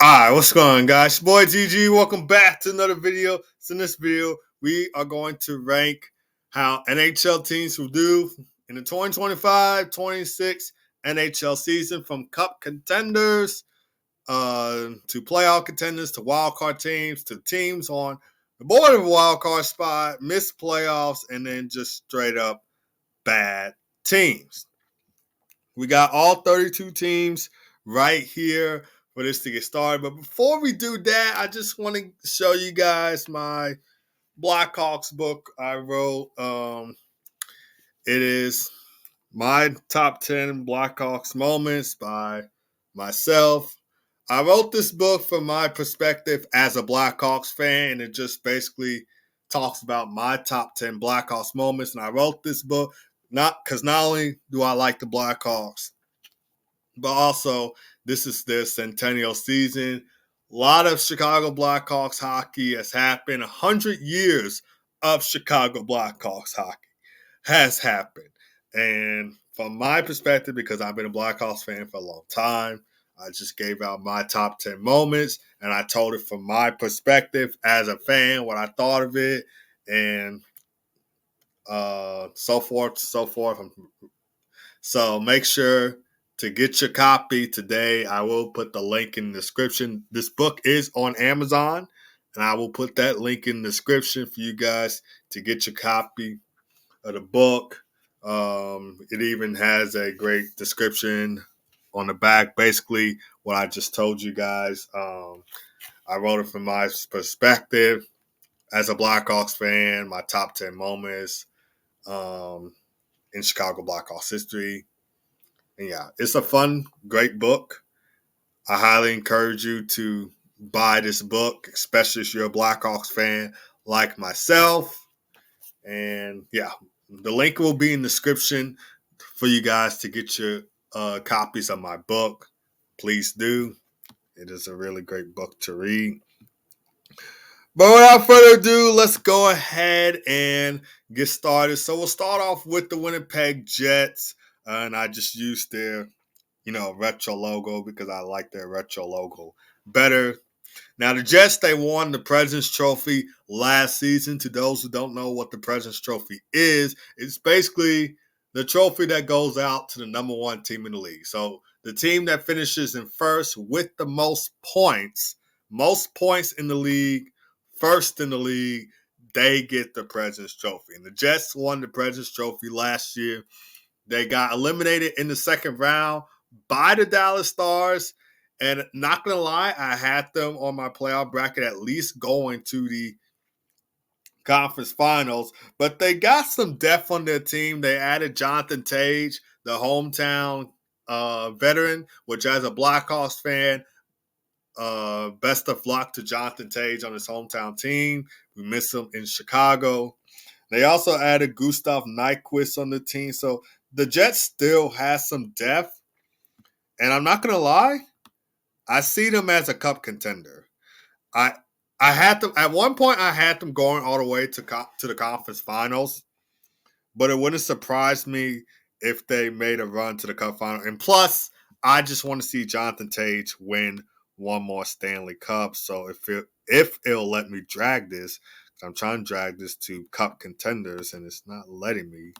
Alright, what's going on, guys? Your boy GG, welcome back to another video. So in this video, we are going to rank how NHL teams will do in the 2025-26 NHL season, from cup contenders to playoff contenders to wildcard teams to teams on the border of a wildcard spot, missed playoffs, and then just straight up bad teams. We got all 32 teams right here for this to get started. But before we do that, I just want to show you guys my Blackhawks book I wrote. It is my top 10 Blackhawks moments by myself. I wrote this book from my perspective as a Blackhawks fan, and it just basically talks about my top 10 Blackhawks moments. And I wrote this book not only do I like the Blackhawks, but also this is their centennial season. A lot of Chicago Blackhawks hockey has happened. 100 years of Chicago Blackhawks hockey has happened. And from my perspective, because I've been a Blackhawks fan for a long time, I just gave out my top 10 moments, and I told it from my perspective as a fan, what I thought of it, and so forth. So make sure to get your copy today. I will put the link in the description. This book is on Amazon, and I will put that link in the description for you guys to get your copy of the book. It even has a great description on the back, basically what I just told you guys. I wrote it from my perspective as a Blackhawks fan, my top 10 moments in Chicago Blackhawks history. And yeah, it's a fun, great book. I highly encourage you to buy this book, especially if you're a Blackhawks fan like myself. And yeah, the link will be in the description for you guys to get your copies of my book. Please do. It is a really great book to read. But without further ado, let's go ahead and get started. So we'll start off with the Winnipeg Jets. And I just used their, retro logo because I like their retro logo better. Now, the Jets, they won the President's Trophy last season. To those who don't know what the President's Trophy is, it's basically the trophy that goes out to the number one team in the league. So the team that finishes in first with the most points in the league, first in the league, they get the President's Trophy. And the Jets won the President's Trophy last year. They got eliminated in the second round by the Dallas Stars. And not going to lie, I had them on my playoff bracket at least going to the conference finals. But they got some depth on their team. They added Jonathan Tage, the hometown veteran, which as a Blackhawks fan, best of luck to Jonathan Tage on his hometown team. We miss him in Chicago. They also added Gustav Nyquist on the team. So the Jets still has some depth. And I'm not going to lie, I see them as a cup contender. I had them at one point. I had them going all the way to the conference finals, but it wouldn't surprise me if they made a run to the cup final. And plus, I just want to see Jonathan Tage win one more Stanley Cup. So if it'll let me drag this, I'm trying to drag this to cup contenders, and it's not letting me.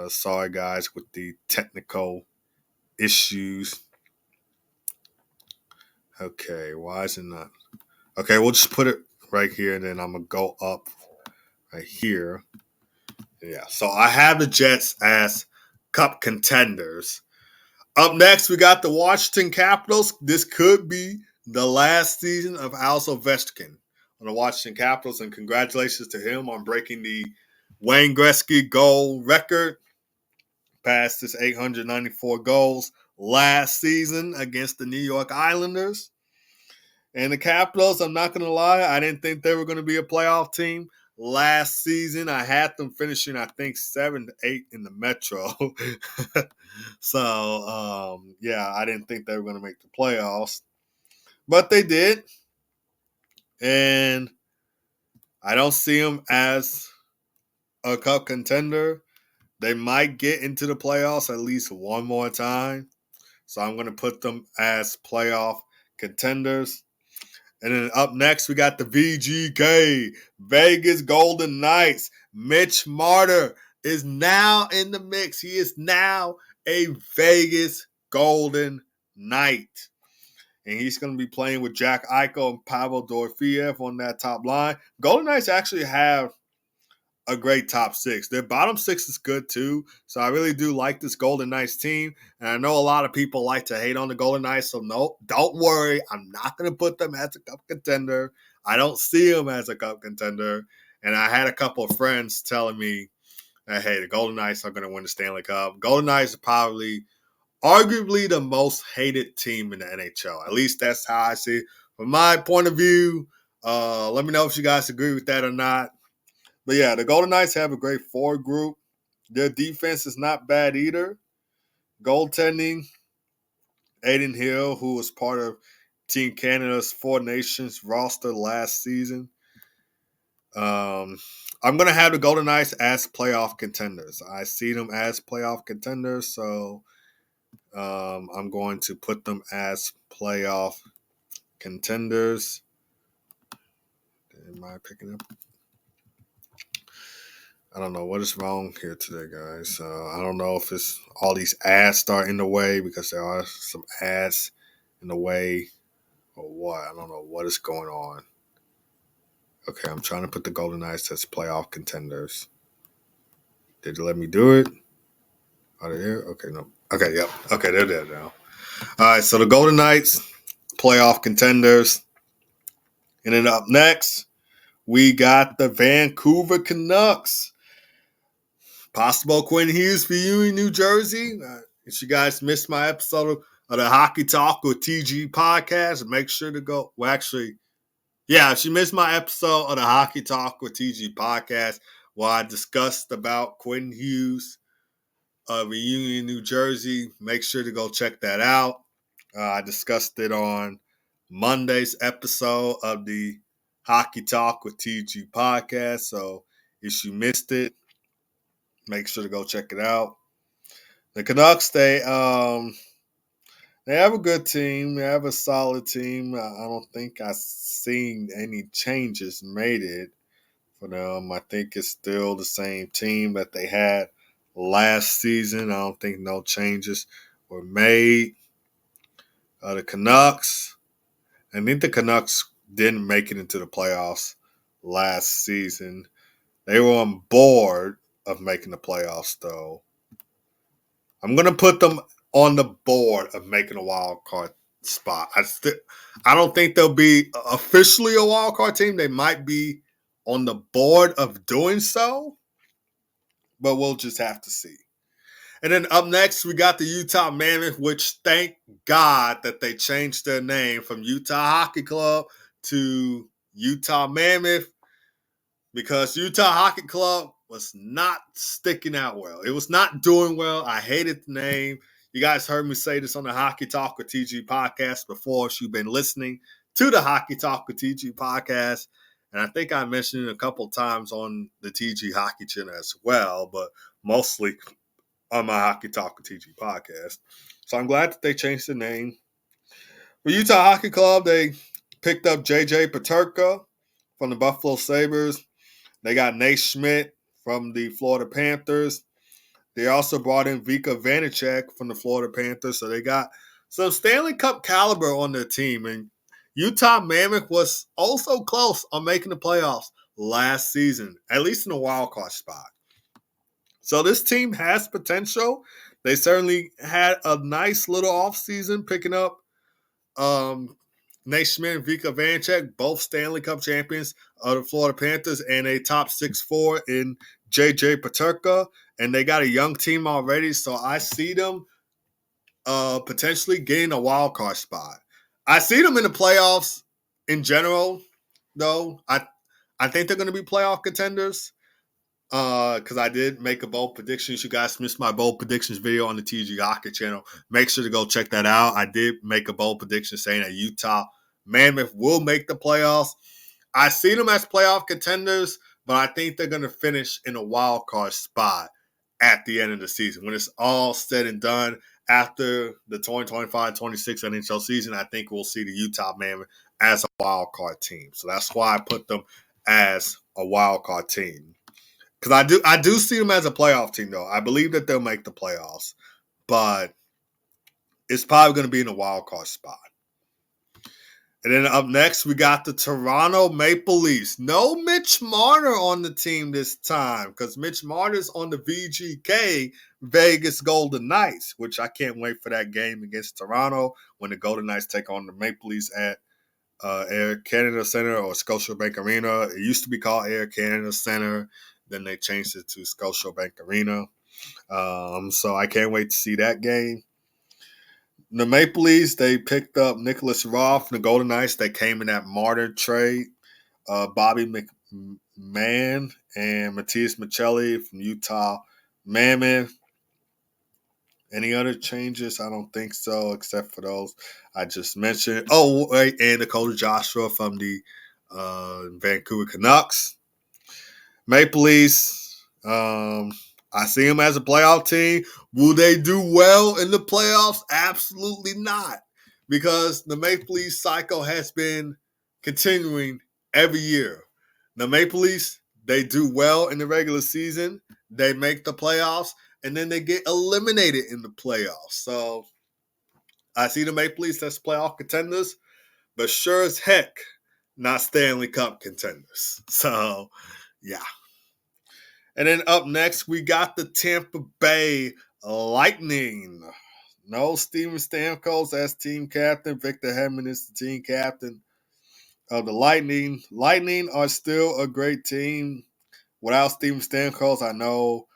Sorry, guys, with the technical issues. Okay, why is it not? Okay, we'll just put it right here, and then I'm going to go up right here. Yeah, so I have the Jets as cup contenders. Up next, we got the Washington Capitals. This could be the last season of Alex Ovechkin on the Washington Capitals, and congratulations to him on breaking the Wayne Gretzky goal record. Passed his 894 goals last season against the New York Islanders. And the Capitals, I'm not going to lie, I didn't think they were going to be a playoff team. Last season, I had them finishing, I think, 7-8 in the Metro. So, yeah, I didn't think they were going to make the playoffs. But they did. And I don't see them as a cup contender. They might get into the playoffs at least one more time. So I'm going to put them as playoff Contenders. And then up next, we got the VGK, Vegas Golden Knights. Mitch Marner is now in the mix. He is now a Vegas Golden Knight. And he's going to be playing with Jack Eichel and Pavel Dorofeyev on that top line. Golden Knights actually have a great top six. Their bottom six is good too. So I really do like this Golden Knights team. And I know a lot of people like to hate on the Golden Knights. So no, don't worry. I'm not going to put them as a cup contender. I don't see them as a cup contender. And I had a couple of friends telling me that, hey, the Golden Knights are going to win the Stanley Cup. Golden Knights are probably arguably the most hated team in the NHL. At least that's how I see it. From my point of view, let me know if you guys agree with that or not. But yeah, the Golden Knights have a great forward group. Their defense is not bad either. Goaltending, Aiden Hill, who was part of Team Canada's Four Nations roster last season. I'm going to have the Golden Knights as playoff contenders. I see them as playoff contenders, so I'm going to put them as playoff contenders. Am I picking up? I don't know what is wrong here today, guys. I don't know if it's all these ads start in the way because there are some ads in the way or what. I don't know what is going on. Okay, I'm trying to put the Golden Knights as playoff contenders. Did it let me do it? Are they there? Okay, no. Okay, yep. Okay, they're there now. All right, so the Golden Knights, playoff contenders. And then up next, we got the Vancouver Canucks. Possible Quinn Hughes for you in New Jersey. If you guys missed my episode of the Hockey Talk with TG podcast, make sure to go. Well, actually, yeah, if you missed my episode of the Hockey Talk with TG podcast, where I discussed about Quinn Hughes of Union, New Jersey, make sure to go check that out. I discussed it on Monday's episode of the Hockey Talk with TG podcast. So if you missed it, make sure to go check it out. The Canucks, they have a good team. They have a solid team. I don't think I've seen any changes made it for them. I think it's still the same team that they had last season. I don't think no changes were made. The Canucks, I think the Canucks didn't make it into the playoffs last season. They were on board of making the playoffs, though. I'm going to put them on the board of making a wild card spot. I don't think they'll be officially a wild card team. They might be on the board of doing so, but we'll just have to see. And then up next, we got the Utah Mammoth, which thank God that they changed their name from Utah Hockey Club to Utah Mammoth, because Utah Hockey Club was not sticking out well. It was not doing well. I hated the name. You guys heard me say this on the Hockey Talk with TG podcast before if you've been listening to the Hockey Talk with TG podcast. And I think I mentioned it a couple times on the TG Hockey channel as well, but mostly on my Hockey Talk with TG podcast. So I'm glad that they changed the name. For Utah Hockey Club, they picked up JJ Peterka from the Buffalo Sabres. They got Nate Schmidt from the Florida Panthers. They also brought in Vika Vanacek from the Florida Panthers. So they got some Stanley Cup caliber on their team. And Utah Mammoth was also close on making the playoffs last season, at least in a wild card spot. So this team has potential. They certainly had a nice little offseason picking up Nate Schmidt and Vika Vanacek, both Stanley Cup champions of the Florida Panthers, and a top 6'4" in JJ Peterka. And they got a young team already, so I see them potentially getting a wild card spot. I see them in the playoffs in general, though. I think they're going to be playoff contenders because I did make a bold prediction. If you guys missed my bold predictions video on the TG Hockey channel, make sure to go check that out. I did make a bold prediction saying that Utah Mammoth will make the playoffs. I see them as playoff contenders, but I think they're going to finish in a wild card spot at the end of the season. When it's all said and done, after the 2025-26 NHL season, I think we'll see the Utah Mammoth as a wild card team. So that's why I put them as a wild card team. Because I do see them as a playoff team, though. I believe that they'll make the playoffs, but it's probably going to be in a wild card spot. And then up next, we got the Toronto Maple Leafs. No Mitch Marner on the team this time because Mitch Marner's on the VGK Vegas Golden Knights, which I can't wait for that game against Toronto when the Golden Knights take on the Maple Leafs at Air Canada Center or Scotiabank Arena. It used to be called Air Canada Center. Then they changed it to Scotiabank Arena. So I can't wait to see that game. The Maple Leafs, they picked up Nicholas Roth from the Golden Knights. They came in that Marner trade. Bobby McMahon and Matthias Michelli from Utah Mammoth. Any other changes? I don't think so, except for those I just mentioned. Oh, wait, and Dakota Joshua from the Vancouver Canucks. Maple Leafs, I see them as a playoff team. Will they do well in the playoffs? Absolutely not. Because the Maple Leafs cycle has been continuing every year. The Maple Leafs, they do well in the regular season. They make the playoffs, and then they get eliminated in the playoffs. So I see the Maple Leafs as playoff contenders, but sure as heck, not Stanley Cup contenders. So, yeah. And then up next, we got the Tampa Bay Lightning. No Steven Stamkos as team captain. Victor Hedman is the team captain of the Lightning. Lightning are still a great team. Without Steven Stamkos, I know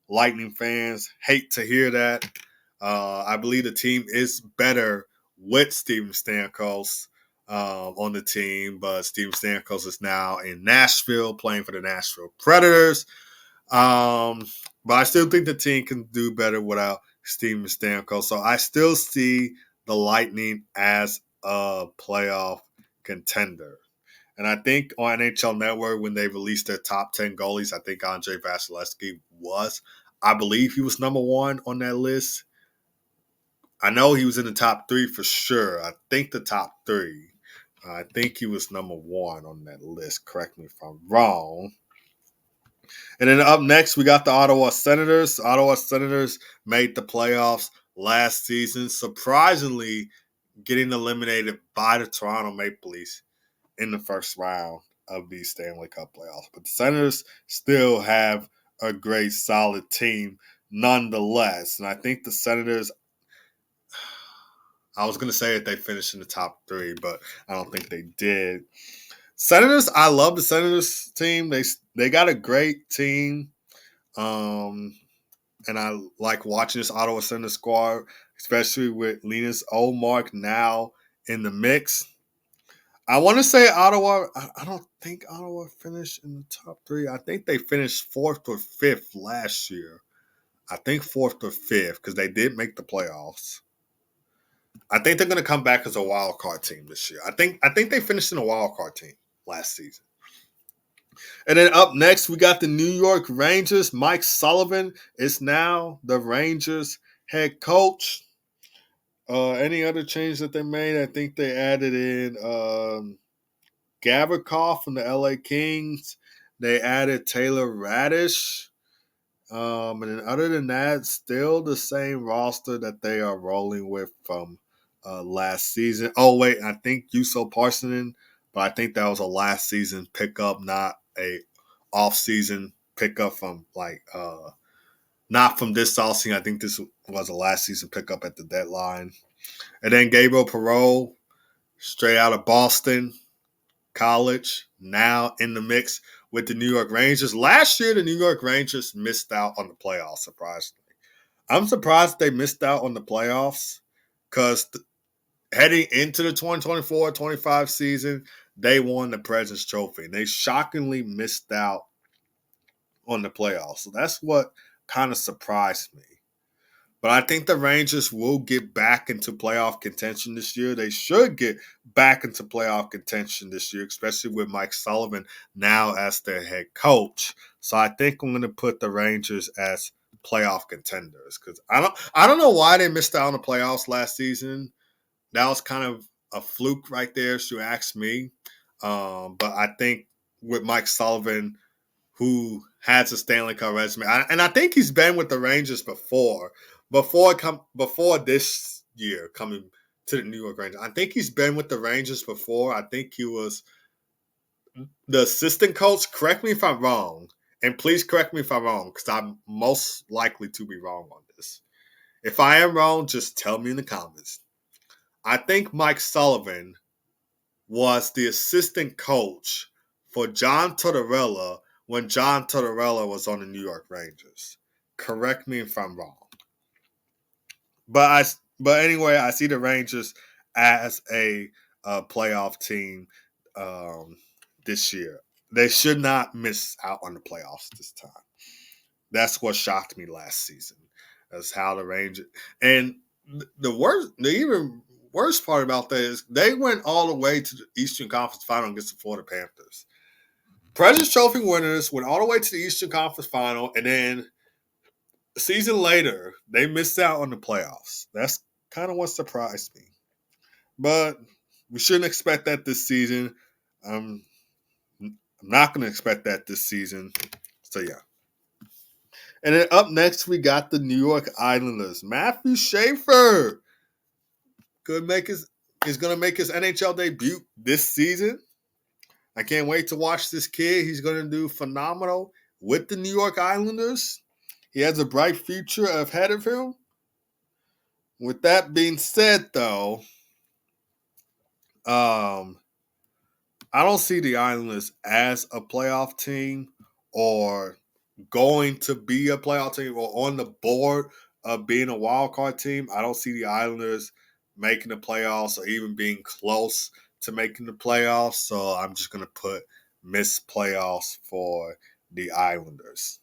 Lightning fans hate to hear that. I believe the team is better with Steven Stamkos on the team, but Steven Stamkos is now in Nashville playing for the Nashville Predators. But I still think the team can do better without Steven Stamkos. So I still see the Lightning as a playoff contender. And I think on NHL Network, when they released their top 10 goalies, I think Andrei Vasilevsky was. I believe he was number one on that list. I know he was in the top three for sure. I think the top three. I think he was number one on that list. Correct me if I'm wrong. And then up next, we got the Ottawa Senators. Ottawa Senators made the playoffs last season, surprisingly getting eliminated by the Toronto Maple Leafs in the first round of the Stanley Cup playoffs. But the Senators still have a great, solid team nonetheless. And I think the Senators, I was going to say that they finished in the top three, but I don't think they did. Senators, I love the Senators team. They got a great team. And I like watching this Ottawa Senators squad, especially with Linus Ullmark now in the mix. I want to say Ottawa, I don't think Ottawa finished in the top three. I think they finished fourth or fifth last year. I think fourth or fifth because they did make the playoffs. I think they're going to come back as a wild card team this year. I think they finished in a wild card team last season. And then up next, we got the New York Rangers. Mike Sullivan is now the Rangers head coach. Any other changes that they made? I think they added in Gavrikov from the LA Kings. They added Taylor Radish. And then other than that, still the same roster that they are rolling with from last season. Oh, wait, I think Juuso Parssinen, but I think that was a last season pickup, not a off-season pickup from not from this offseason. I think this was a last season pickup at the deadline. And then Gabriel Perreault, straight out of Boston College, now in the mix with the New York Rangers. Last year, the New York Rangers missed out on the playoffs, surprisingly. I'm surprised they missed out on the playoffs because heading into the 2024-25 season, they won the President's Trophy. And they shockingly missed out on the playoffs. So that's what kind of surprised me. But I think the Rangers will get back into playoff contention this year. They should get back into playoff contention this year, especially with Mike Sullivan now as their head coach. So I think I'm going to put the Rangers as playoff contenders. Because I don't know why they missed out on the playoffs last season. That was kind of a fluke right there, if you ask me. But I think with Mike Sullivan, who has a Stanley Cup resume, and I think he's been with the Rangers before this year coming to the New York Rangers. I think he's been with the Rangers before. I think he was the assistant coach. Correct me if I'm wrong, and please correct me if I'm wrong, because I'm most likely to be wrong on this. If I am wrong, just tell me in the comments. I think Mike Sullivan was the assistant coach for John Tortorella when John Tortorella was on the New York Rangers. Correct me if I'm wrong. But anyway, I see the Rangers as a playoff team this year. They should not miss out on the playoffs this time. That's what shocked me last season. That's how the Rangers, and the even worst part about that is they went all the way to the Eastern Conference Final against the Florida Panthers. President's Trophy winners went all the way to the Eastern Conference Final, and then a season later, they missed out on the playoffs. That's kind of what surprised me. But we shouldn't expect that this season. I'm not going to expect that this season. So, yeah. And then up next, we got the New York Islanders. Matthew Schaefer is going to make his NHL debut this season. I can't wait to watch this kid. He's going to do phenomenal with the New York Islanders. He has a bright future ahead of him. With that being said, though, I don't see the Islanders as a playoff team or going to be a playoff team or on the board of being a wild card team. I don't see the Islanders making the playoffs or even being close to making the playoffs. So I'm just going to put missed playoffs for the Islanders.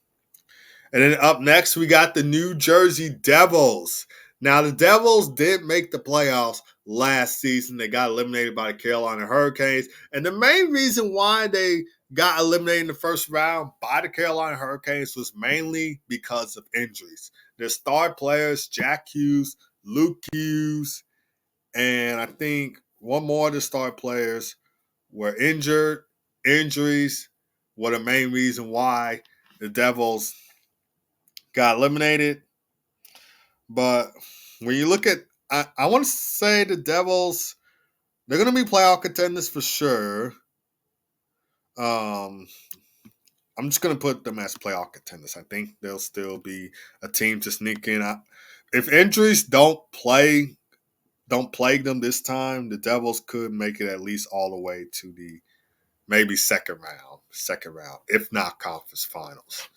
And then up next, we got the New Jersey Devils. Now, the Devils did make the playoffs last season. They got eliminated by the Carolina Hurricanes. And the main reason why they got eliminated in the first round by the Carolina Hurricanes was mainly because of injuries. Their star players, Jack Hughes, Luke Hughes, and I think one more of the star players were injured. Injuries were the main reason why the Devils got eliminated. But when you look at, I want to say the Devils, they're going to be playoff contenders for sure. I'm just going to put them as playoff contenders. I think they'll still be a team to sneak in. If injuries don't plague them this time, the Devils could make it at least all the way to the maybe second round, if not conference finals.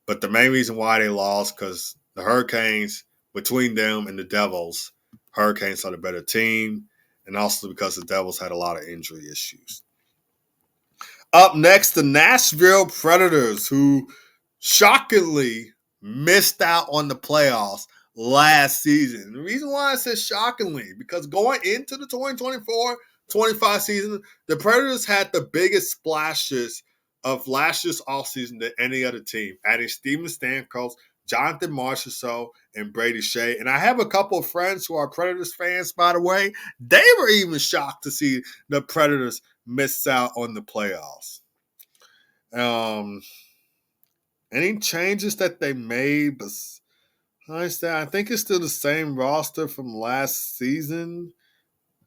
But the main reason why they lost because the Hurricanes, between them and the Devils, Hurricanes are the better team, and also because the Devils had a lot of injury issues. Up next, the Nashville Predators, who shockingly missed out on the playoffs last season. The reason why I said shockingly, because going into the 2024-25 season, the Predators had the biggest splashes of last year's offseason than any other team, adding Steven Stamkos, Jonathan Marchessault, and Brady Shea. And I have a couple of friends who are Predators fans, by the way. They were even shocked to see the Predators miss out on the playoffs. Any changes that they made, but I think it's still the same roster from last season.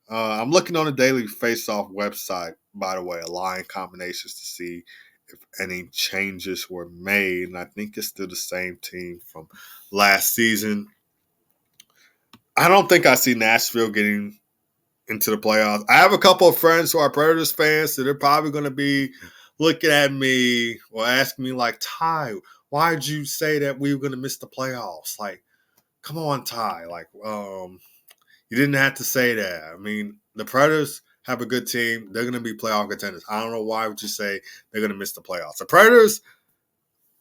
I'm looking on the Daily Faceoff website, by the way, line combinations to see if any changes were made. And I think it's still the same team from last season. I don't think I see Nashville getting into the playoffs. I have a couple of friends who are Predators fans, so they're probably going to be looking at me or asking me like, Ty, why did you say that we were going to miss the playoffs? Like, come on, Ty. Like, you didn't have to say that. I mean, the Predators have a good team. They're going to be playoff contenders. I don't know why would you say they're going to miss the playoffs. The Predators,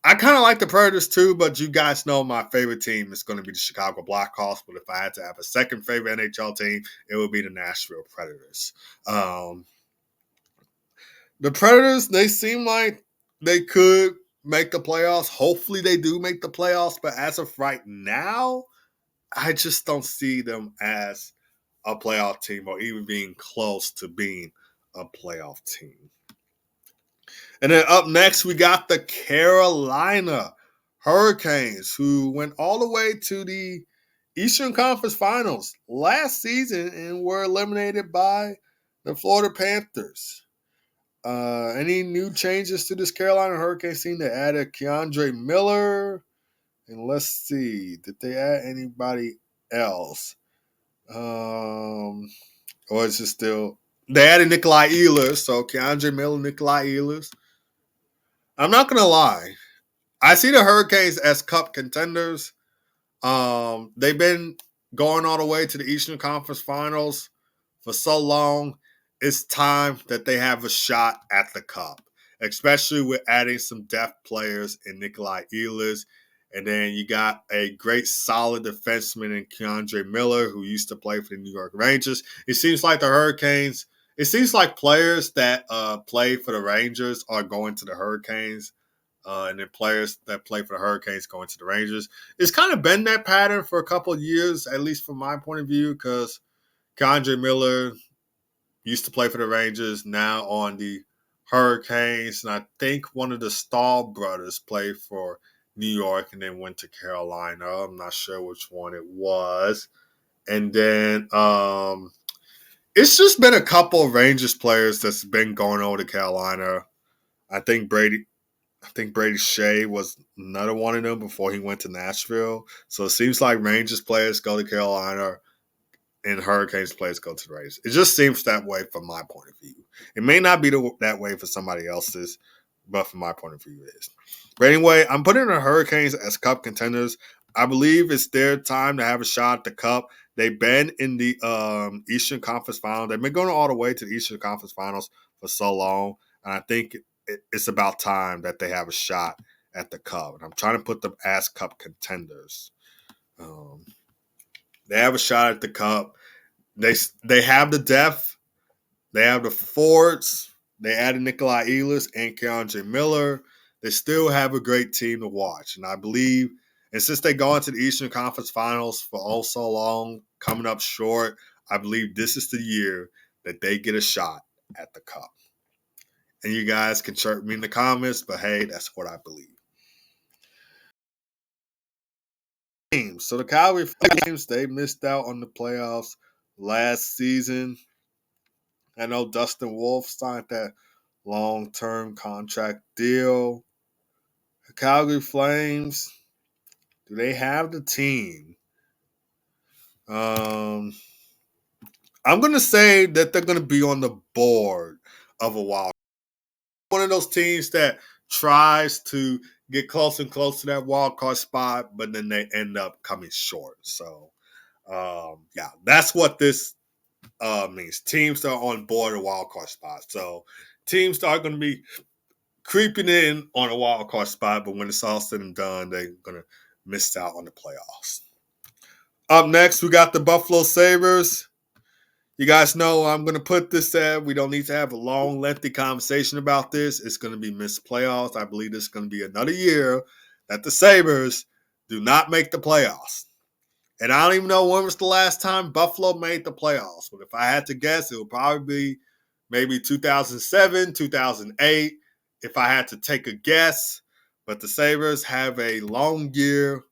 I kind of like the Predators too, but you guys know my favorite team is going to be the Chicago Blackhawks. But if I had to have a second favorite NHL team, it would be the Nashville Predators. The Predators, they seem like they could make the playoffs. Hopefully they do make the playoffs. But as of right now, I just don't see them as a playoff team or even being close to being a playoff team. And then up next, we got the Carolina Hurricanes, who went all the way to the Eastern Conference Finals last season and were eliminated by the Florida Panthers. Any new changes to this Carolina Hurricanes team? They added Keandre Miller. And let's see, did they add anybody else? Or is it still... They added Nikolai Ehlers, so Keandre Miller, Nikolai Ehlers. I'm not going to lie. I see the Hurricanes as cup contenders. They've been going all the way to the Eastern Conference Finals for so long. It's time that they have a shot at the cup, especially with adding some depth players in Nikolai Ehlers. And then you got a great, solid defenseman in Keandre Miller, who used to play for the New York Rangers. It seems like the Hurricanes, it seems like players that play for the Rangers are going to the Hurricanes. And then players that play for the Hurricanes going to the Rangers. It's kind of been that pattern for a couple of years, at least from my point of view, because Keandre Miller used to play for the Rangers, now on the Hurricanes. And I think one of the Stahl brothers played for New York and then went to Carolina. I'm not sure which one it was. And then it's just been a couple of Rangers players that's been going over to Carolina. I think Brady Shea was another one of them before he went to Nashville. So it seems like Rangers players go to Carolina and Hurricanes players go to the Rangers. It just seems that way from my point of view. It may not be that way for somebody else's, but from my point of view, it is. But anyway, I'm putting the Hurricanes as cup contenders. I believe it's their time to have a shot at the cup. They've been in the Eastern Conference Finals. They've been going all the way to the Eastern Conference Finals for so long. And I think it's about time that they have a shot at the cup. And I'm trying to put them as cup contenders. They have a shot at the cup. They have the depth. They have the forwards. They added Nikolai Ehlers and Keandre Miller. They still have a great team to watch. And I believe, and since they go into the Eastern Conference Finals for oh so long, coming up short, I believe this is the year that they get a shot at the cup. And you guys can chirp me in the comments, but hey, that's what I believe. So the Calgary Flames, they missed out on the playoffs last season. I know Dustin Wolf signed that long-term contract deal. The Calgary Flames, do they have the team? I'm going to say that they're going to be on the board of a wild. One of those teams that tries to get close and close to that wild card spot, but then they end up coming short. So, yeah, that's what this means. Teams that are on board a wild card spot. So, teams that are going to be creeping in on a wild card spot, but when it's all said and done, they're going to miss out on the playoffs. Up next, we got the Buffalo Sabres. You guys know I'm going to put this at. We don't need to have a long, lengthy conversation about this. It's going to be missed playoffs. I believe this is going to be another year that the Sabres do not make the playoffs. And I don't even know when was the last time Buffalo made the playoffs. But if I had to guess, it would probably be maybe 2007, 2008, if I had to take a guess. But the Sabres have a long year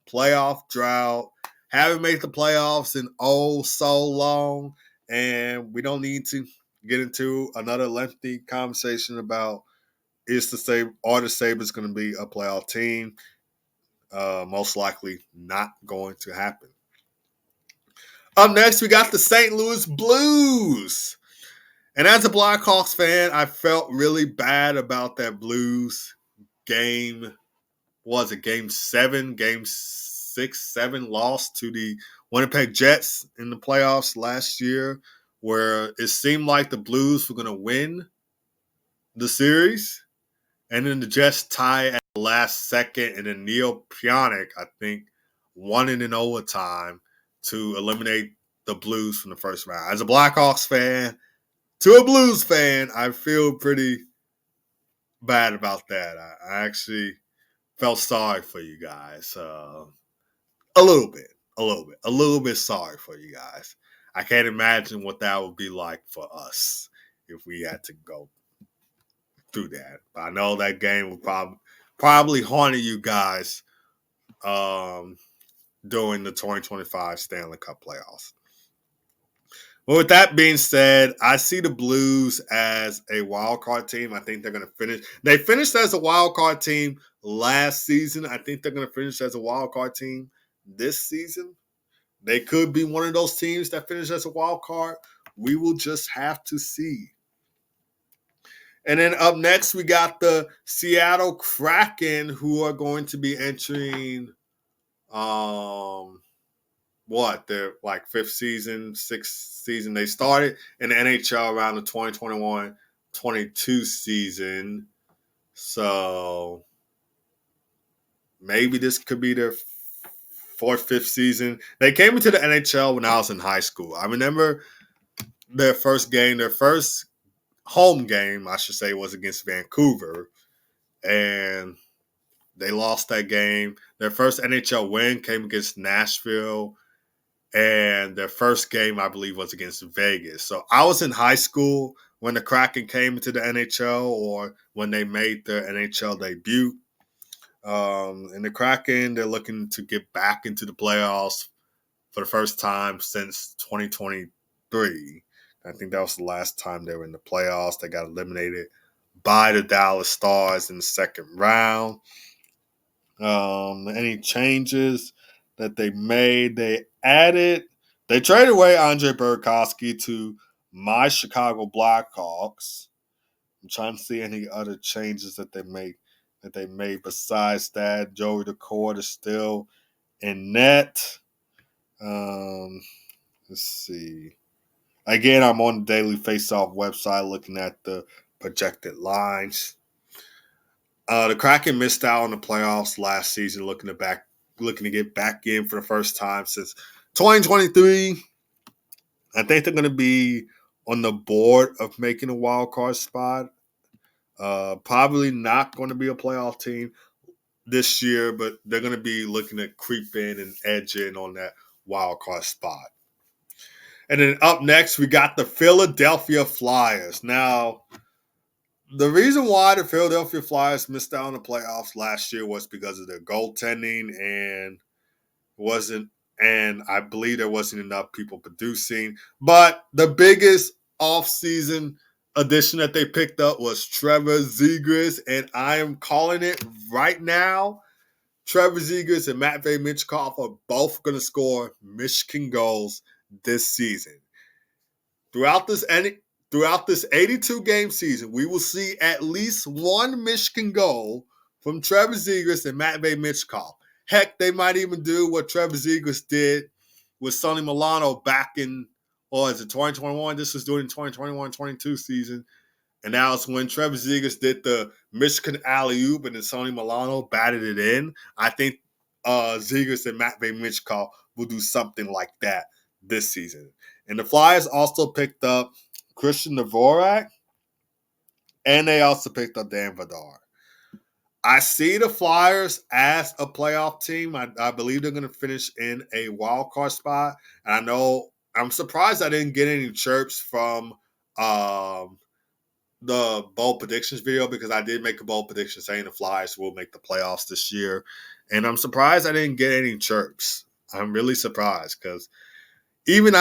playoff drought. Haven't made the playoffs in oh so long. And we don't need to get into another lengthy conversation about are the Sabres going to be a playoff team? Most likely not going to happen. Up next, we got the St. Louis Blues. And as a Blackhawks fan, I felt really bad about that Blues game. Was it game 7, game 6, 7 loss to the Winnipeg Jets in the playoffs last year, where it seemed like the Blues were going to win the series. And then the Jets tie at the last second, and then Neil Pionk, I think, won it in overtime to eliminate the Blues from the first round. As a Blackhawks fan, to a Blues fan, I feel pretty bad about that. I actually felt sorry for you guys. A little bit sorry for you guys. I can't imagine what that would be like for us if we had to go through that. But I know that game would probably haunted you guys um, during the 2025 Stanley Cup playoffs. Well, with that being said, I see the Blues as a wild card team. I think they're going to finish. They finished as a wild card team last season. I think they're going to finish as a wild card team this season. They could be one of those teams that finish as a wild card. We will just have to see. And then up next, we got the Seattle Kraken, who are going to be entering their like fifth season, sixth season. They started in the NHL around the 2021-22 season. So maybe this could be their fourth, fifth season. They came into the NHL when I was in high school. I remember their first home game, I should say, was against Vancouver. And they lost that game. Their first NHL win came against Nashville. And their first game, I believe, was against Vegas. So I was in high school when the Kraken came into the NHL or when they made their NHL debut. And the Kraken, they're looking to get back into the playoffs for the first time since 2023. I think that was the last time they were in the playoffs. They got eliminated by the Dallas Stars in the second round. Any changes that they made? They traded away Andre Burakovsky to my Chicago Blackhawks. I'm trying to see any other changes that they made besides that. Joey Daccord is still in net. Let's see. Again, I'm on the Daily Faceoff website looking at the projected lines. The Kraken missed out on the playoffs last season, looking to get back in for the first time since 2023. I think they're going to be on the board of making a wild card spot. Probably not going to be a playoff team this year, but they're going to be looking to creep in and edge in on that wild card spot. And then up next, we got the Philadelphia Flyers. Now, the reason why the Philadelphia Flyers missed out on the playoffs last year was because of their goaltending and I believe there wasn't enough people producing. But the biggest offseason addition that they picked up was Trevor Zegras, and I am calling it right now. Trevor Zegras and Matvei Michkov are both going to score Michigan goals this season. Throughout this 82-game season, we will see at least one Michigan goal from Trevor Zegras and Matvei Michkov. Heck, they might even do what Trevor Zegras did with Sonny Milano back in, is it 2021? This was during the 2021-22 season. And that was when Trevor Zegras did the Michigan alley-oop and then Sonny Milano batted it in. I think Zegras and Matvei Michkov will do something like that this season. And the Flyers also picked up Christian Dvorak, and they also picked up Dan Vladar. I see the Flyers as a playoff team. I believe they're going to finish in a wild card spot. And I know I'm surprised I didn't get any chirps from the bold predictions video because I did make a bold prediction saying the Flyers will make the playoffs this year. And I'm surprised I didn't get any chirps. I'm really surprised because even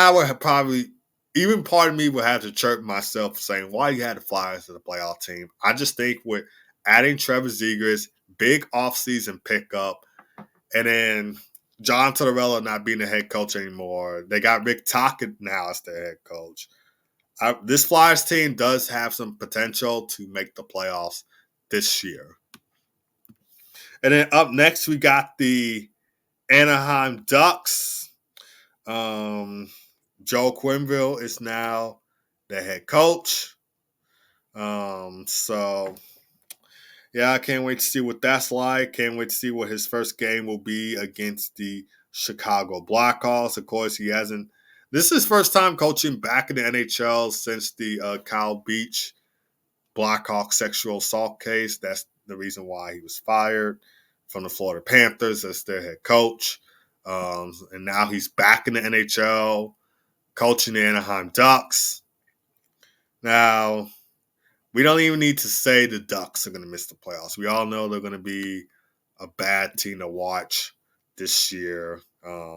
part of me would have to chirp myself saying, why you had the Flyers as a playoff team? I just think with adding Trevor Zegras, big offseason pickup, and then John Tortorella not being the head coach anymore. They got Rick Tocchet now as their head coach. This Flyers team does have some potential to make the playoffs this year. And then up next, we got the Anaheim Ducks. Joe Quenneville is now the head coach. So, yeah, I can't wait to see what that's like. Can't wait to see what his first game will be against the Chicago Blackhawks. Of course, this is his first time coaching back in the NHL since the Kyle Beach Blackhawks sexual assault case. That's the reason why he was fired from the Florida Panthers as their head coach. And now he's back in the NHL, coaching the Anaheim Ducks. Now, we don't even need to say the Ducks are going to miss the playoffs. We all know they're going to be a bad team to watch this year.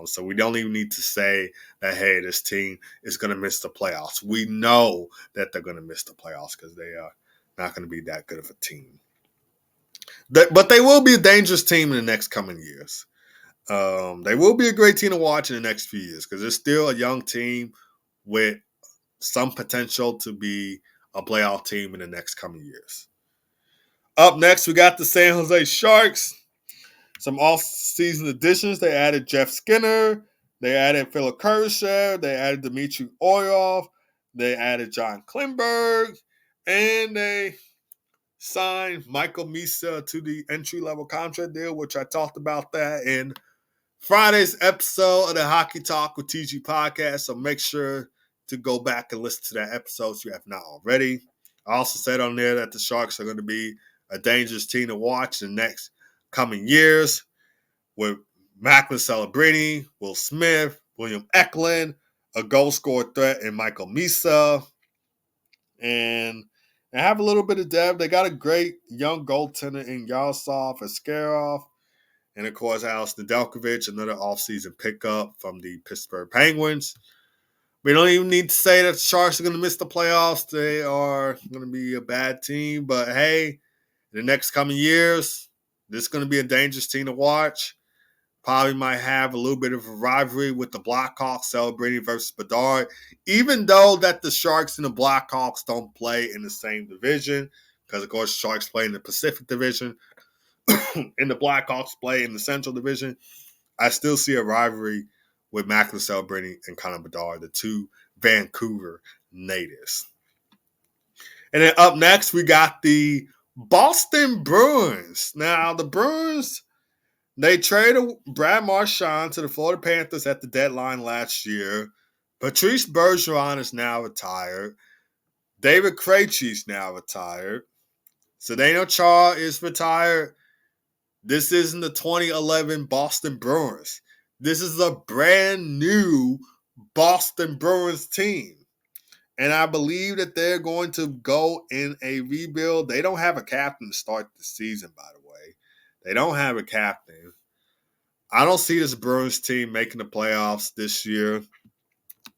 So we don't even need to say that, hey, this team is going to miss the playoffs. We know that they're going to miss the playoffs because they are not going to be that good of a team. But they will be a dangerous team in the next coming years. They will be a great team to watch in the next few years because they're still a young team with some potential to be a playoff team in the next coming years. Up next, we got the San Jose Sharks. Some off-season additions. They added Jeff Skinner. They added Philip Kurashev. They added Dmitry Orlov. They added John Klingberg. And they signed Michael Misa to the entry-level contract deal, which I talked about that in Friday's episode of the Hockey Talk with TG podcast. So make sure to go back and listen to that episode if you have not already. I also said on there that the Sharks are going to be a dangerous team to watch in the next coming years with Macklin Celebrini, Will Smith, William Eklund, a goal scorer threat in Michael Misa. And they have a little bit of depth. They got a great young goaltender in Yaroslavl Askarov. And, of course, Alex Nedeljkovic, another offseason pickup from the Pittsburgh Penguins. We don't even need to say that the Sharks are going to miss the playoffs. They are going to be a bad team. But, hey, in the next coming years, this is going to be a dangerous team to watch. Probably might have a little bit of a rivalry with the Blackhawks celebrating versus Bedard, even though that the Sharks and the Blackhawks don't play in the same division because, of course, the Sharks play in the Pacific Division and the Blackhawks play in the Central Division. I still see a rivalry with Macklin Celebrini and Connor Bedard, the two Vancouver natives. And then up next, we got the Boston Bruins. Now, the Bruins, they traded Brad Marchand to the Florida Panthers at the deadline last year. Patrice Bergeron is now retired. David Krejci is now retired. Zdeno Chara is retired. This isn't the 2011 Boston Bruins. This is a brand new Boston Bruins team. And I believe that they're going to go in a rebuild. They don't have a captain to start the season, by the way. They don't have a captain. I don't see this Bruins team making the playoffs this year.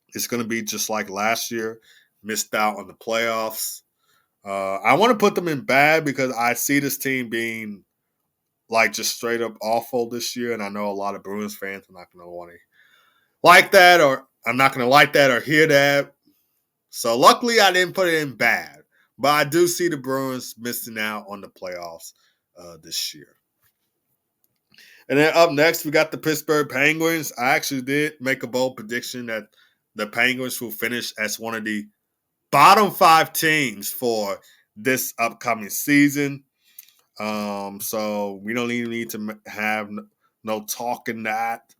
It's going to be just like last year. Missed out on the playoffs. I want to put them in bad because I see this team being like just straight up awful this year. And I know a lot of Bruins fans are not going to want to like that, or I'm not going to like that or hear that. So luckily I didn't put it in bad. But I do see the Bruins missing out on the playoffs this year. And then up next, we got the Pittsburgh Penguins. I actually did make a bold prediction that the Penguins will finish as one of the bottom 5 teams for this upcoming season. So we don't even need to have no talk in that.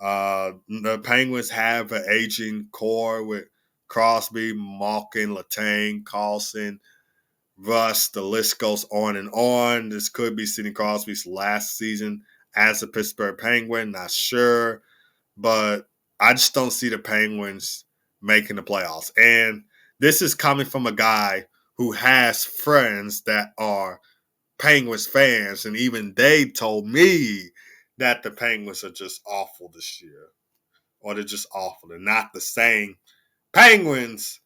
The Penguins have an aging core with Crosby, Malkin, Letang, Carlson, Russ. The list goes on and on. This could be Sidney Crosby's last season as a Pittsburgh Penguin. Not sure. But I just don't see the Penguins making the playoffs. And this is coming from a guy who has friends that are Penguins fans, and even they told me that the Penguins are just awful this year. Or they're just awful. They're not the same Penguins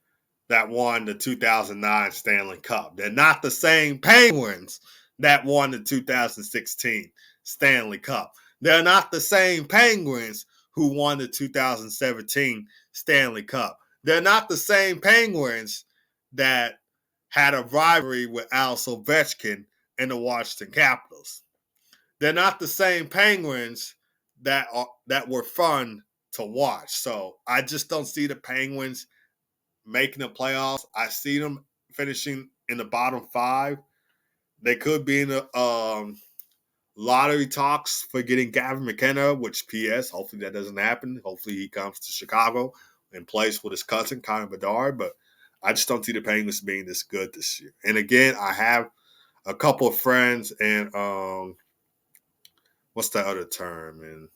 that won the 2009 Stanley Cup. They're not the same Penguins that won the 2016 Stanley Cup. They're not the same Penguins who won the 2017 Stanley Cup. They're not the same Penguins that had a rivalry with Alex Ovechkin and the Washington Capitals. They're not the same Penguins that were fun to watch. So I just don't see the Penguins making the playoffs. I see them finishing in the bottom 5. They could be in the lottery talks for getting Gavin McKenna, which P.S. hopefully that doesn't happen. Hopefully he comes to Chicago and plays with his cousin, Connor Bedard. But I just don't see the Penguins being this good this year. And again, I have a couple of friends and what's the other term? And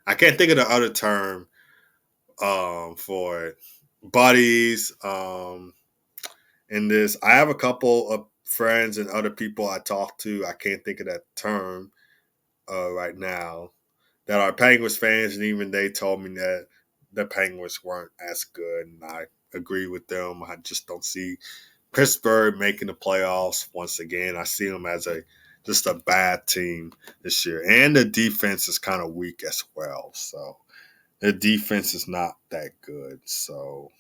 I can't think of the other term for it. Buddies. In this, I have a couple of friends and other people I talk to. I can't think of that term right now that are Penguins fans, and even they told me that the Penguins weren't as good, and I agree with them. I just don't see Pittsburgh making the playoffs once again. I see them as just a bad team this year, and the defense is kind of weak as well. So the defense is not that good. So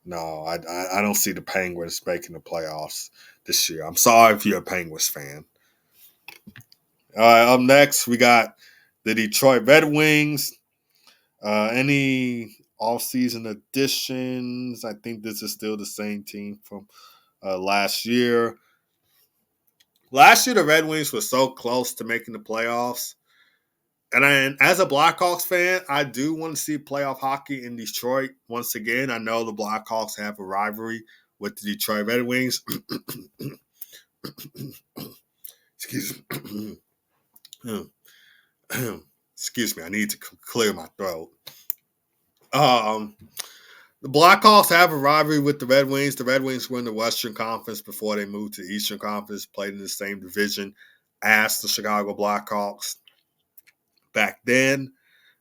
no, I don't see the Penguins making the playoffs this year. I'm sorry if you're a Penguins fan. All right, up next we got the Detroit Red Wings. Any offseason additions? I think this is still the same team from last year. Last year, the Red Wings were so close to making the playoffs. And as a Blackhawks fan, I do want to see playoff hockey in Detroit once again. I know the Blackhawks have a rivalry with the Detroit Red Wings. Excuse me. Excuse me. I need to clear my throat. The Blackhawks have a rivalry with the Red Wings. The Red Wings were in the Western Conference before they moved to the Eastern Conference, played in the same division as the Chicago Blackhawks back then.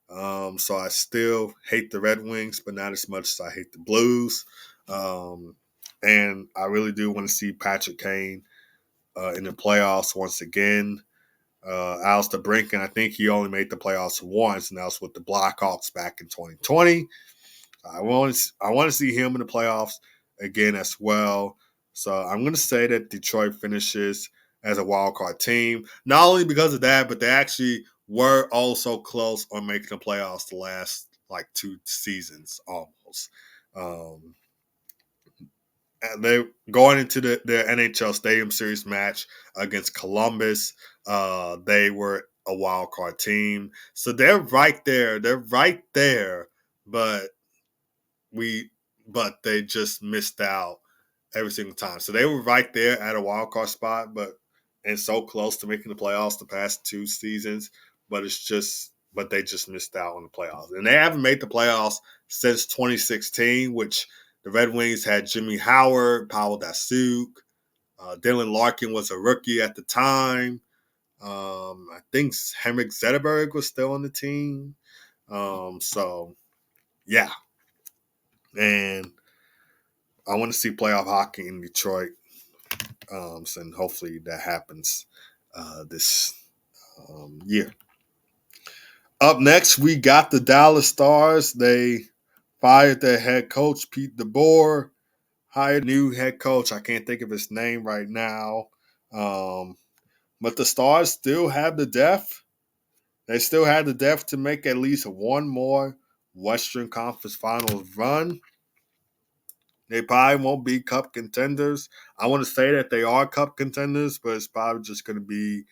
So I still hate the Red Wings, but not as much as I hate the Blues. And I really do want to see Patrick Kane in the playoffs once again. Alistair Brinken, I think he only made the playoffs once, and that was with the Blackhawks back in 2020. I want to see him in the playoffs again as well. So I'm going to say that Detroit finishes as a wild card team, not only because of that, but they actually were also close on making the playoffs the last like 2 seasons almost. And they going into the NHL Stadium Series match against Columbus. They were a wild card team, so they're right there. They're right there, but they just missed out every single time. So they were right there at a wild card spot, and so close to making the playoffs the past 2 seasons, but they just missed out on the playoffs. And they haven't made the playoffs since 2016, which the Red Wings had Jimmy Howard, Pavel Datsyuk, Dylan Larkin was a rookie at the time. I think Henrik Zetterberg was still on the team. So yeah. And I want to see playoff hockey in Detroit. And hopefully that happens this year. Up next, we got the Dallas Stars. They fired their head coach, Pete DeBoer, hired a new head coach. I can't think of his name right now. But the Stars still have the depth. They still have the depth to make at least one more Western Conference Finals run. They probably won't be Cup contenders. I want to say that they are Cup contenders, but it's probably just going to be,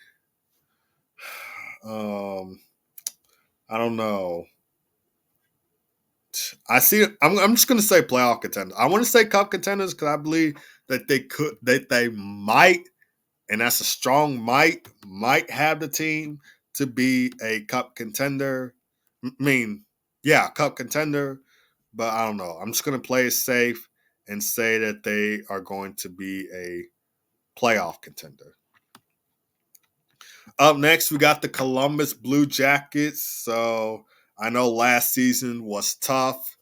I don't know. I'm just going to say playoff contenders. I want to say Cup contenders because I believe that they might, and that's a strong might have the team to be a Cup contender. Cup contender, but I don't know. I'm just going to play it safe and say that they are going to be a playoff contender. Up next, we got the Columbus Blue Jackets. So I know last season was tough.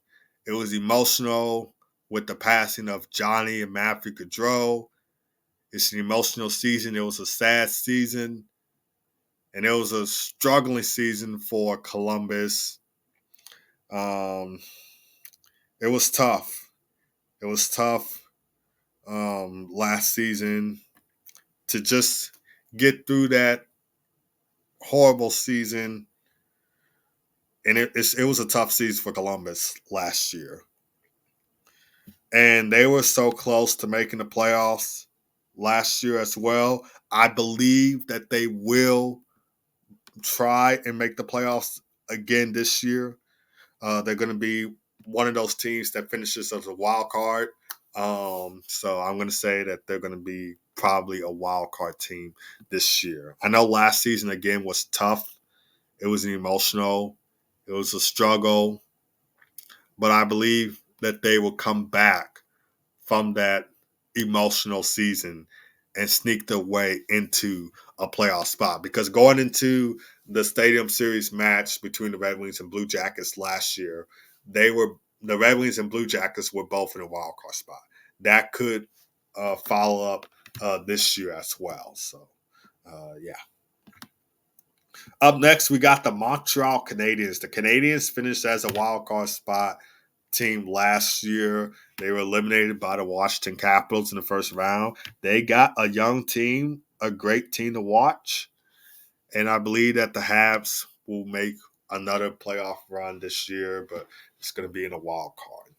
It was emotional with the passing of Johnny and Matthew Gaudreau. It's an emotional season. It was a sad season. And it was a struggling season for Columbus. It was tough. It was tough last season to just get through that horrible season. And it was a tough season for Columbus last year. And they were so close to making the playoffs last year as well. I believe that they will try and make the playoffs again this year. They're going to be one of those teams that finishes as a wild card So I'm going to say that they're going to be probably a wild card team this year. I know last season, again, was tough. It was emotional. It was a struggle. But I believe that they will come back from that emotional season and sneak their way into a playoff spot. Because going into the Stadium Series match between the Red Wings and Blue Jackets last year, the Red Wings and Blue Jackets were both in a wild card spot. That could follow up this year as well. So, yeah. Up next, we got the Montreal Canadiens. The Canadiens finished as a wild card spot team last year. They were eliminated by the Washington Capitals in the first round. They got a young team, a great team to watch, and I believe that the Habs will make another playoff run this year, but it's going to be in a wild card.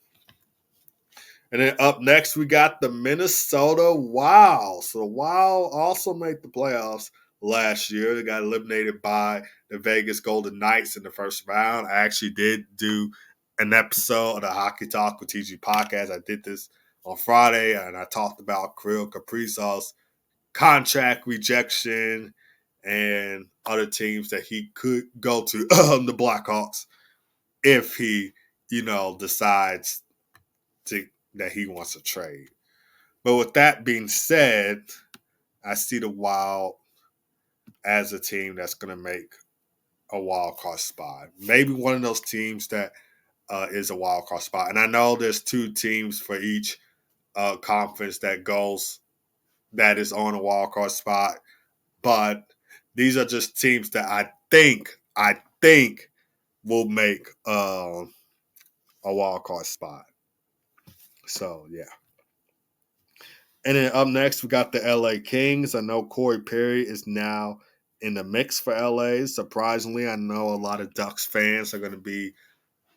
And then up next, we got the Minnesota Wild. So the Wild also made the playoffs last year. They got eliminated by the Vegas Golden Knights in the first round. I actually did do an episode of the Hockey Talk with TG podcast. I did this on Friday, and I talked about Kirill Kaprizov's contract rejection and other teams that he could go to, the Blackhawks, if he, decides that he wants to trade. But with that being said, I see the Wild as a team that's going to make a wild card spot. Maybe one of those teams that is a wild card spot. And I know there's two teams for each conference that is on a wild card spot. But these are just teams that I think will make a wild card spot. So, yeah. And then up next, we got the LA Kings. I know Corey Perry is now in the mix for LA. Surprisingly, I know a lot of Ducks fans are going to be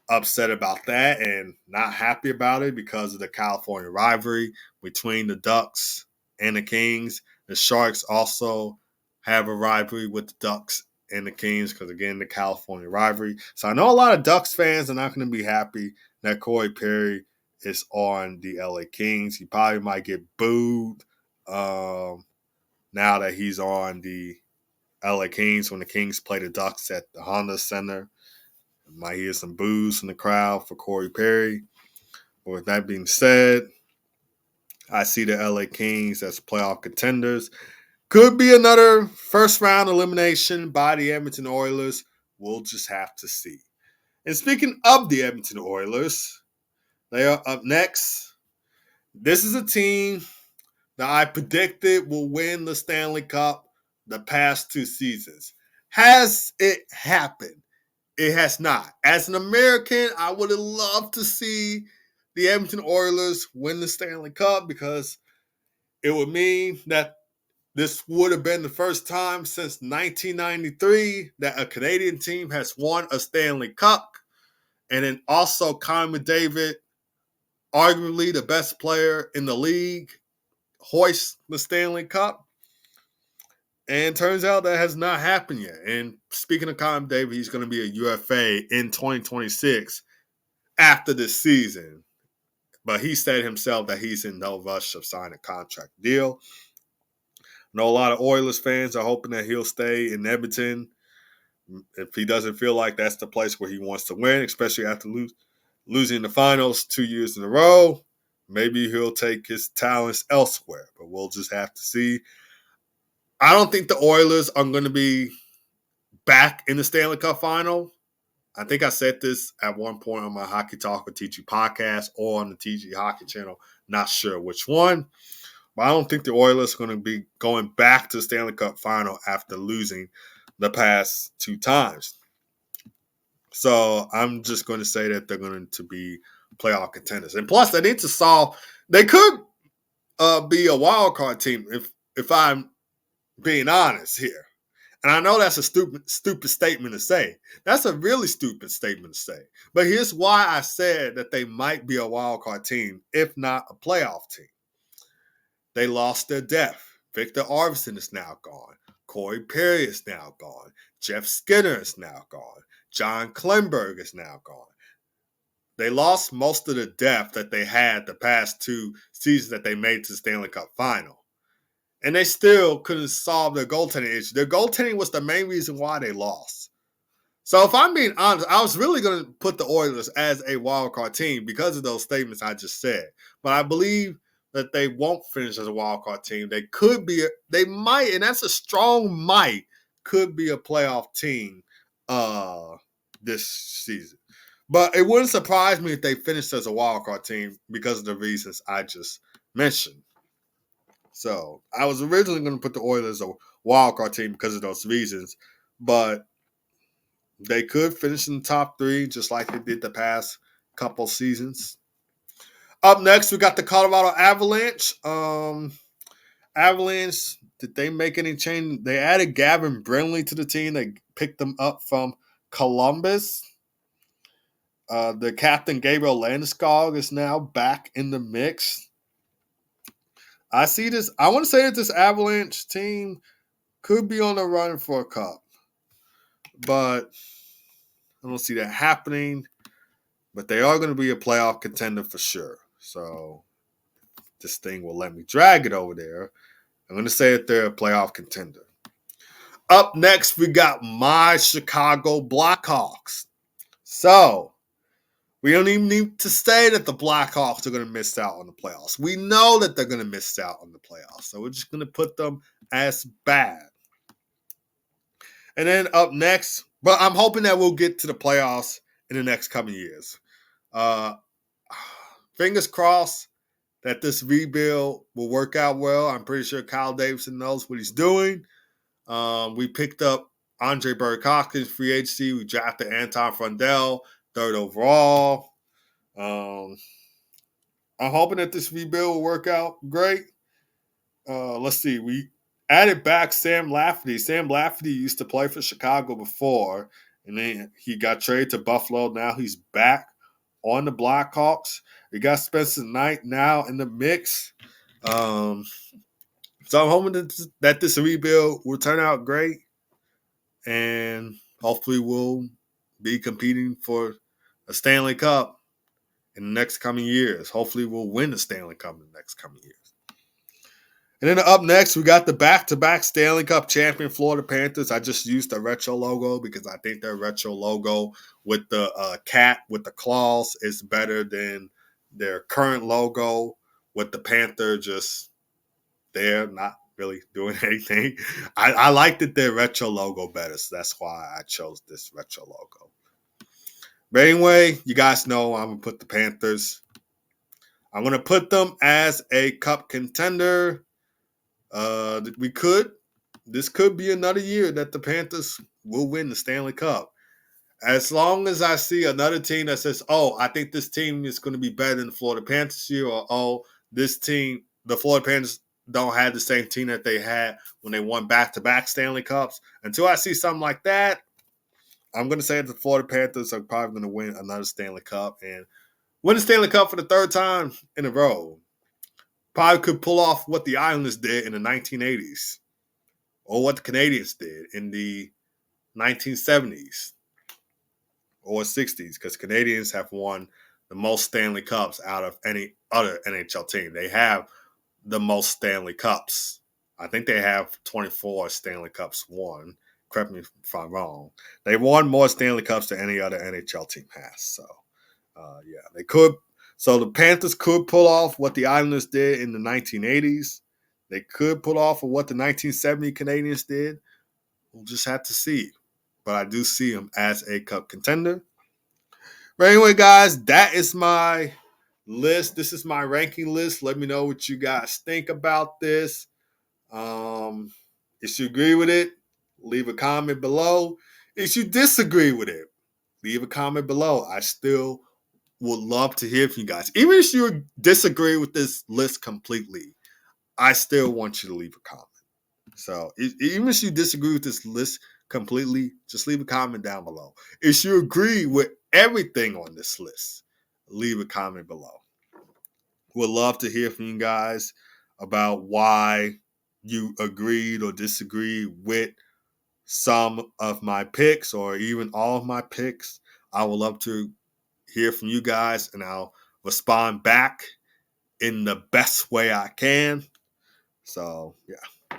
upset about that and not happy about it because of the California rivalry between the Ducks and the Kings. The Sharks also have a rivalry with the Ducks and the Kings because, again, the California rivalry. So I know a lot of Ducks fans are not going to be happy that Corey Perry is on the LA Kings. He probably might get booed now that he's on the LA Kings when the Kings play the Ducks at the Honda Center. Might hear some boos from the crowd for Corey Perry. But with that being said, I see the LA Kings as playoff contenders. Could be another first round elimination by the Edmonton Oilers. We'll just have to see. And speaking of the Edmonton Oilers, they are up next. This is a team that I predicted will win the Stanley Cup the past 2 seasons. Has it happened? It has not. As an American, I would have loved to see the Edmonton Oilers win the Stanley Cup because it would mean that this would have been the first time since 1993 that a Canadian team has won a Stanley Cup. And then also Connor McDavid, arguably the best player in the league, hoists the Stanley Cup. And turns out that has not happened yet. And speaking of Connor McDavid, he's going to be a UFA in 2026 after this season. But he said himself that he's in no rush of signing a contract deal. I know a lot of Oilers fans are hoping that he'll stay in Edmonton if he doesn't feel like that's the place where he wants to win, especially after losing the finals 2 years in a row. Maybe he'll take his talents elsewhere, but we'll just have to see. I don't think the Oilers are going to be back in the Stanley Cup final. I think I said this at one point on my Hockey Talk with TG podcast or on the TG Hockey channel. Not sure which one. But I don't think the Oilers are going to be going back to the Stanley Cup final after losing the past 2 times. So I'm just going to say that they're going to be playoff contenders. And plus, they need to solve – they could be a wild card team if I'm being honest here. And I know that's a stupid statement to say. That's a really stupid statement to say. But here's why I said that they might be a wild card team, if not a playoff team. They lost their depth. Victor Arvidsson is now gone. Corey Perry is now gone. Jeff Skinner is now gone. John Klingberg is now gone. they lost most of the depth that they had the past 2 seasons that they made to the Stanley Cup final. And they still couldn't solve their goaltending issue. Their goaltending was the main reason why they lost. So if I'm being honest, I was really going to put the Oilers as a wildcard team because of those statements I just said. But I believe that they won't finish as a wildcard team. They might, and that's a strong might, could be a playoff team this season. But it wouldn't surprise me if they finished as a wildcard team because of the reasons I just mentioned. So I was originally going to put the Oilers as a wildcard team because of those reasons. But they could finish in the top 3 just like they did the past couple seasons. Up next, we got the Colorado Avalanche. Avalanche, did they make any change? They added Gavin Brindley to the team. They picked them up from Columbus. The captain, Gabriel Landeskog, is now back in the mix. I see this. I want to say that this Avalanche team could be on the run for a cup. But I don't see that happening. But they are going to be a playoff contender for sure. So this thing will let me drag it over there. I'm going to say that they're a playoff contender. Up next, we got my Chicago Blackhawks. So we don't even need to say that the Blackhawks are going to miss out on the playoffs. We know that they're going to miss out on the playoffs. So we're just going to put them as bad. And then up next, but I'm hoping that we'll get to the playoffs in the next coming years. Fingers crossed that this rebuild will work out well. I'm pretty sure Kyle Davidson knows what he's doing. We picked up Andre Burakovsky, free agency. We drafted Anton Frundell, 3rd overall. I'm hoping that this rebuild will work out great. Let's see. We added back Sam Lafferty. Sam Lafferty used to play for Chicago before, and then he got traded to Buffalo. Now he's back on the Blackhawks. We got Spencer Knight now in the mix. So I'm hoping that this rebuild will turn out great, and hopefully we'll be competing for a Stanley Cup in the next coming years. Hopefully we'll win the Stanley Cup in the next coming years. And then up next, we got the back-to-back Stanley Cup champion Florida Panthers. I just used the retro logo because I think their retro logo with the cat with the claws is better than their current logo with the Panther just there, not really doing anything. I liked their retro logo better, so that's why I chose this retro logo. But anyway, you guys know I'm going to put the Panthers. I'm going to put them as a cup contender. This could be another year that the Panthers will win the Stanley Cup. As long as I see another team that says, oh, I think this team is going to be better than the Florida Panthers here, or oh, this team, the Florida Panthers don't have the same team that they had when they won back-to-back Stanley Cups. Until I see something like that, I'm going to say that the Florida Panthers are probably going to win another Stanley Cup and win the Stanley Cup for the 3rd time in a row. Probably could pull off what the Islanders did in the 1980s or what the Canadiens did in the 1970s or 60s, because Canadiens have won the most Stanley Cups out of any other NHL team. They have the most Stanley Cups. I think they have 24 Stanley Cups won. Correct me if I'm wrong. They won more Stanley Cups than any other NHL team has. So, yeah, they could. So the Panthers could pull off what the Islanders did in the 1980s. They could pull off what the 1970 Canadiens did. We'll just have to see. But I do see them as a cup contender. But anyway, guys, that is my list. This is my ranking list. Let me know what you guys think about this. If you agree with it, leave a comment below. If you disagree with it, leave a comment below. I still would love to hear from you guys. Even if you disagree with this list completely, I still want you to leave a comment. So even if you disagree with this list completely, just leave a comment down below. If you agree with everything on this list, leave a comment below. Would love to hear from you guys about why you agreed or disagreed with some of my picks or even all of my picks. I would love to hear from you guys, and I'll respond back in the best way I can. So, yeah.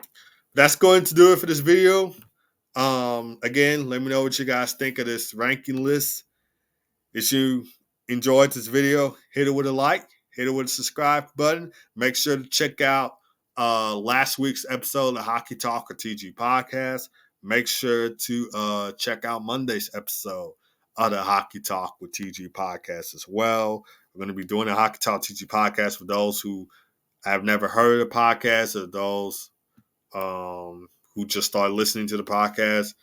That's going to do it for this video. Again, let me know what you guys think of this ranking list. If you enjoyed this video, hit it with a like, hit it with a subscribe button. Make sure to check out last week's episode of the Hockey Talk or TG Podcast. Make sure to check out Monday's episode of the Hockey Talk with TG Podcast as well. We're going to be doing a Hockey Talk TG Podcast for those who have never heard of the podcast or those who just started listening to the podcast.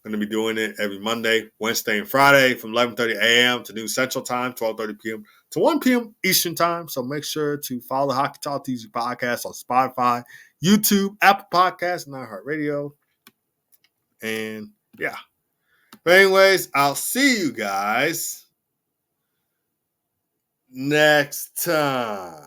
I'm going to be doing it every Monday, Wednesday, and Friday from 11:30 a.m. to noon Central Time, 12:30 p.m. to 1 p.m. Eastern Time. So make sure to follow the Hockey Talk TG Podcast on Spotify, YouTube, Apple Podcasts, and iHeartRadio. And yeah. But anyways, I'll see you guys next time.